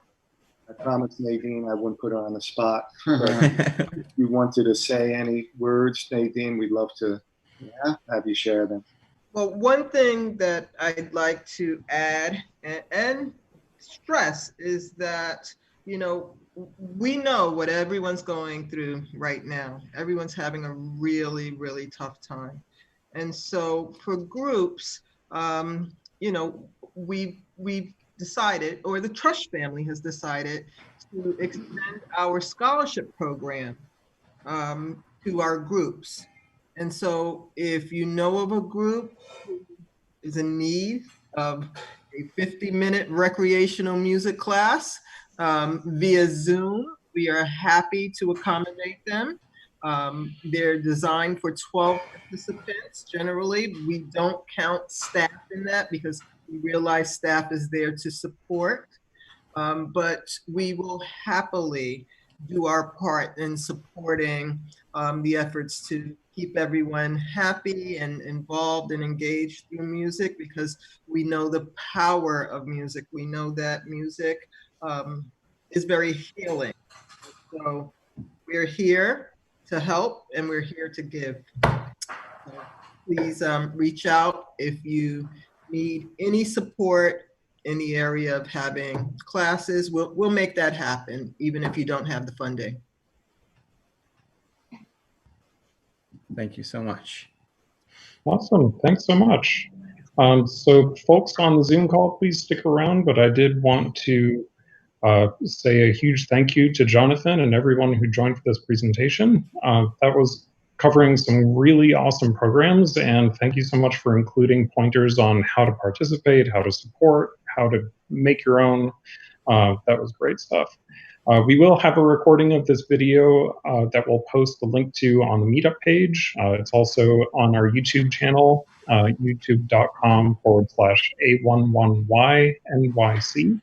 I promised Nadine I wouldn't put her on the spot. But if you wanted to say any words, Nadine, we'd love to have you share them. Well, one thing that I'd like to add and stress is that, you know, we know what everyone's going through right now. Everyone's having a really, really tough time. And so for groups, you know, we've decided, or the Trush family has decided, to extend our scholarship program to our groups. And so if you know of a group who is in need of a 50-minute recreational music class via Zoom, we are happy to accommodate them. They're designed for 12 participants. Generally, we don't count staff in that because we realize staff is there to support, but we will happily do our part in supporting the efforts to keep everyone happy and involved and engaged through music, because we know the power of music. We know that music is very healing. So we're here to help and we're here to give. So please reach out if you need any support in the area of having classes. We'll make that happen, even if you don't have the funding. Thank you so much. Awesome. Thanks so much. So folks on the Zoom call, please stick around, but I did want to say a huge thank you to Jonathon and everyone who joined for this presentation. That was covering some really awesome programs, and thank you so much for including pointers on how to participate, how to support, how to make your own. That was great stuff. We will have a recording of this video that we'll post the link to on the Meetup page. It's also on our YouTube channel, youtube.com/A11yNYC.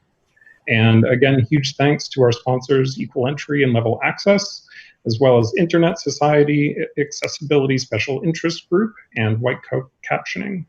And again, huge thanks to our sponsors, Equal Entry and Level Access, as well as Internet Society, Accessibility Special Interest Group, and White Coat Captioning.